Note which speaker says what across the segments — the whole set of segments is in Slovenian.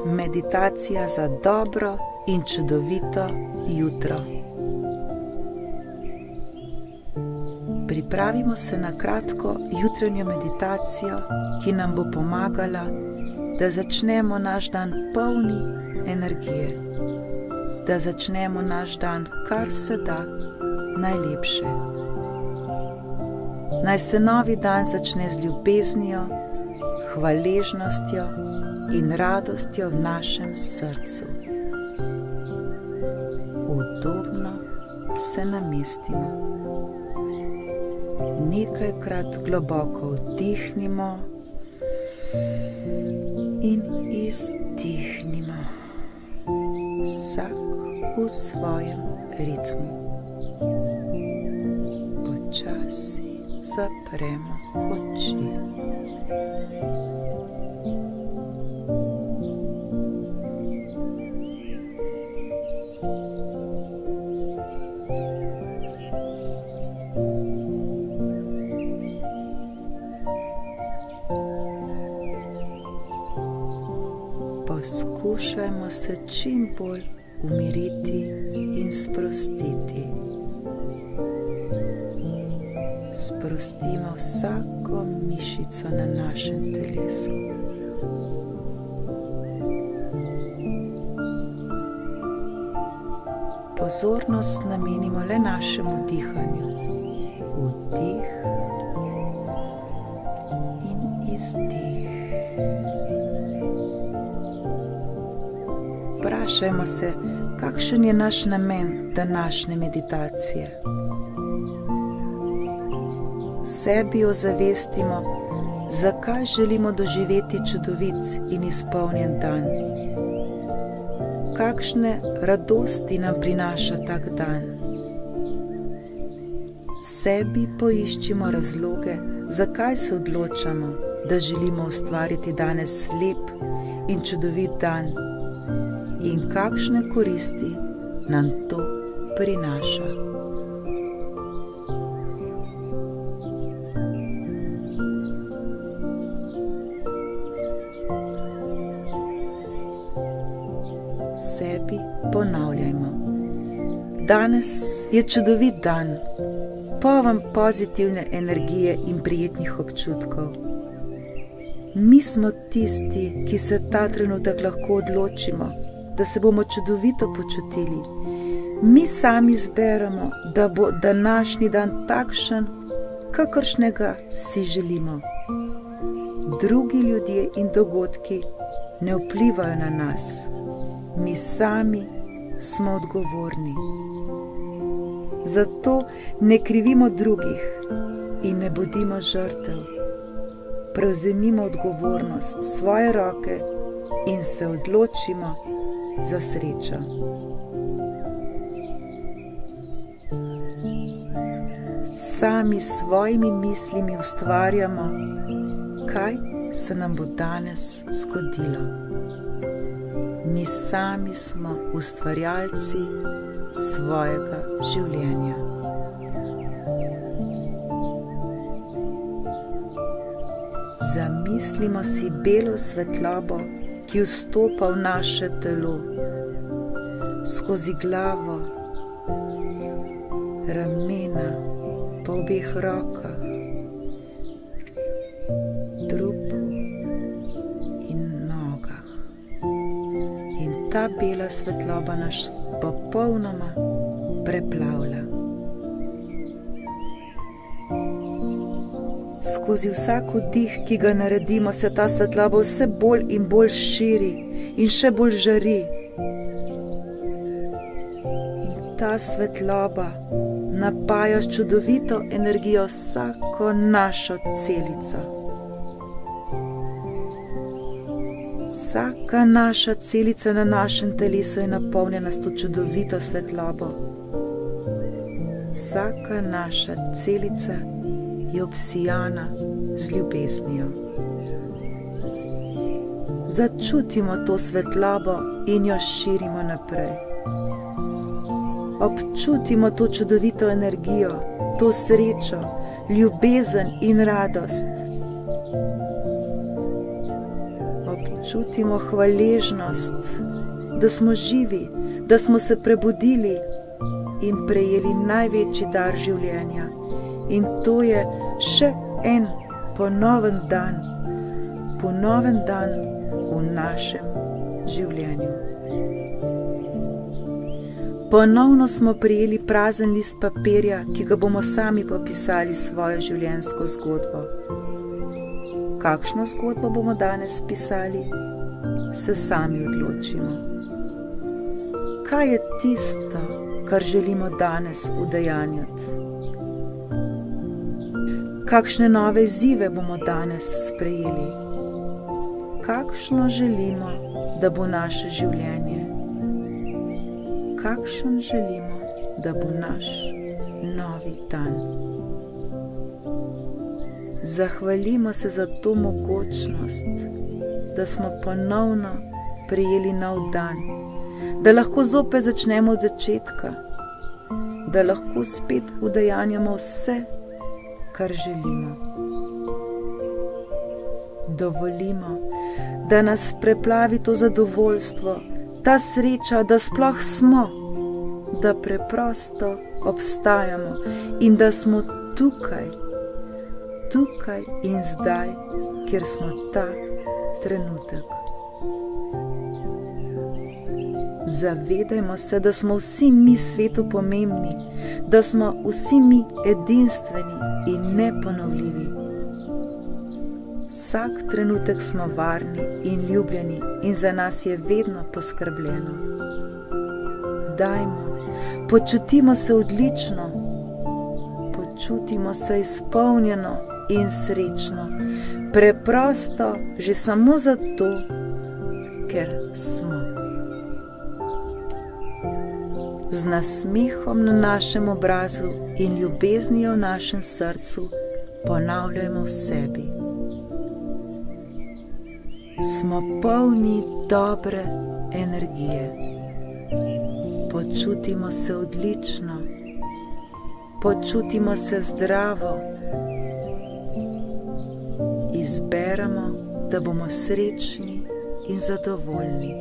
Speaker 1: Meditacija za dobro in čudovito jutro. Pripravimo se na kratko jutranjo meditacijo, ki nam bo pomagala, da začnemo naš dan polni energije, da začnemo naš dan kar se da najlepše. Naj se novi dan začne z ljubeznijo, hvaležnostjo in radostjo v našem srcu. Udobno se namestimo. Nekajkrat globoko vdihnimo in izdihnimo. Vsak v svojem ritmu. Počasi zapremo oči. Poskušajmo se čim bolj umiriti in sprostiti. Sprostimo vsako mišico na našem telesu. Pozornost namenimo le našemu dihanju. Vdih in izdih. Vprašajmo se, kakšen je naš namen današnje meditacije. V sebi ozavestimo, zakaj želimo doživeti čudovit in izpolnjen dan. Kakšne radosti nam prinaša tak dan. V sebi poiščimo razloge, zakaj se odločamo, da želimo ustvariti danes lep in čudovit dan. In kakšne koristi nam to prinaša. Sebi ponavljajmo. Danes je čudovit dan, poln pozitivne energije in prijetnih občutkov. Mi smo tisti, ki se ta trenutek lahko odločimo, da se bomo čudovito počutili. Mi sami izberemo, da bo današnji dan takšen, kakršnega si želimo. Drugi ljudje in dogodki ne vplivajo na nas. Mi sami smo odgovorni. Zato ne krivimo drugih in ne bodimo žrtev. Prevzemimo odgovornost v svoje roke in se odločimo za srečo. Sami s svojimi mislimi ustvarjamo, kaj se nam bo danes zgodilo. Mi sami smo ustvarjalci svojega življenja. Zamislimo si belo svetlobo, ki vstopa v naše telo, skozi glavo, ramena, po obeh rokah, trupu in nogah. In ta bela svetloba nas popolnoma preplavlja. Skozi vsak vdih, ki ga naredimo, se ta svetloba vse bolj in bolj širi in še bolj žari. In ta svetloba napaja s čudovito energijo vsako našo celico. Vsaka naša celica na našem telesu je napolnjena s to čudovito svetlobo. Vsaka naša celica je obsijana z ljubeznijo. Začutimo to svetlobo in jo širimo naprej. Občutimo to čudovito energijo, to srečo, ljubezen in radost. Občutimo hvaležnost, da smo živi, da smo se prebudili in prejeli največji dar življenja. In to je še en ponoven dan v našem življenju. Ponovno smo prejeli prazen list papirja, ki ga bomo sami popisali svojo življenjsko zgodbo. Kakšno zgodbo bomo danes pisali, se sami odločimo. Kaj je tisto, kar želimo danes udejanjati? Kakšne nove izzive bomo danes sprejeli? Kakšno želimo, da bo naše življenje? Kakšen želimo, da bo naš novi dan? Zahvalimo se za to mogočnost, da smo ponovno prejeli nov dan, da lahko zopet začnemo od začetka, da lahko spet udejanjamo vse, kar želimo. Dovolimo, da nas preplavi to zadovoljstvo, ta sreča, da sploh smo, da preprosto obstajamo in da smo tukaj in zdaj, kjer smo ta trenutek. Zavedajmo se, da smo vsi mi svetu pomembni, da smo vsi mi edinstveni in neponovljivi. Vsak trenutek smo varni in ljubljeni in za nas je vedno poskrbljeno. Dajmo, počutimo se odlično, počutimo se izpolnjeno in srečno, preprosto že samo zato, ker smo. Z nasmehom na našem obrazu in ljubeznijo v našem srcu ponavljajmo v sebi. Smo polni dobre energije. Počutimo se odlično, počutimo se zdravo. Izberemo, da bomo srečni in zadovoljni.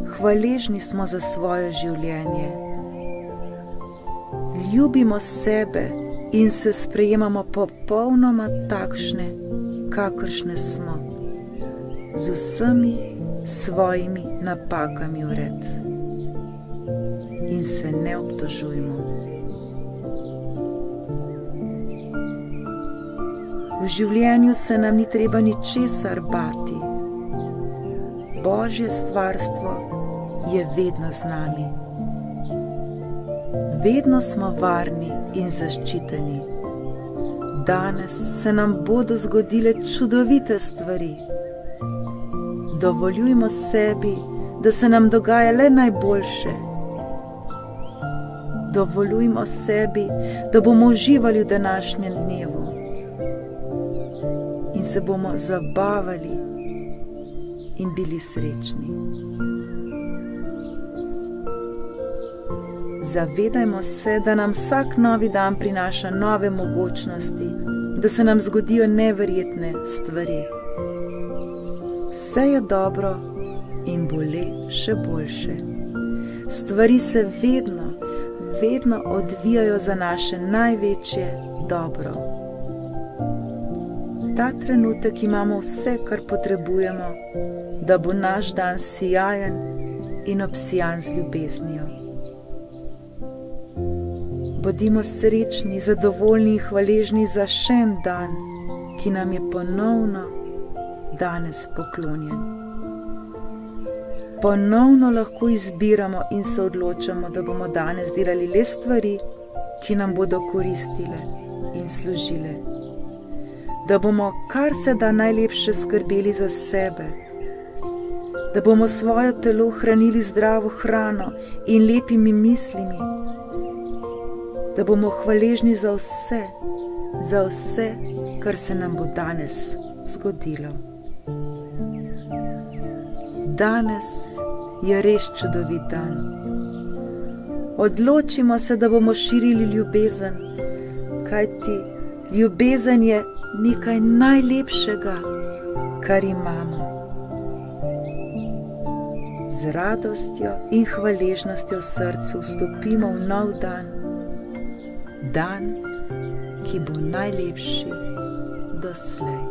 Speaker 1: Hvaležni smo za svoje življenje. Ljubimo sebe in se sprejemamo popolnoma takšne, kakršne smo, z vsemi svojimi napakami vred. In se ne obtožujmo. V življenju se nam ni treba ničesar bati. Božje stvarstvo je vedno z nami. Vedno smo varni in zaščiteni. Danes se nam bodo zgodile čudovite stvari. Dovoljujmo sebi, da se nam dogaja le najboljše. Dovoljujmo sebi, da bomo uživali v današnjem dnevu in se bomo zabavali in bili srečni. Zavedajmo se, da nam vsak novi dan prinaša nove mogočnosti, da se nam zgodijo neverjetne stvari. Vse je dobro in bo le še boljše. Stvari se vedno odvijajo za naše največje dobro. Ta trenutek imamo vse, kar potrebujemo, da bo naš dan sijajen in obsijan z ljubeznijo. Bodimo srečni, zadovoljni in hvaležni za še en dan, ki nam je ponovno danes poklonjen. Ponovno lahko izbiramo in se odločamo, da bomo danes delali le stvari, ki nam bodo koristile in služile. Da bomo kar se da najlepše skrbeli za sebe. da bomo svoje telo hranili zdravo hrano in lepimi mislimi, da bomo hvaležni za vse, kar se nam bo danes zgodilo. Danes je res čudovit dan. Odločimo se, da bomo širili ljubezen, kajti ljubezen je nekaj najlepšega, kar imamo. Z radostjo in hvaležnostjo v srcu vstopimo v nov dan, dan, ki bo najlepši doslej.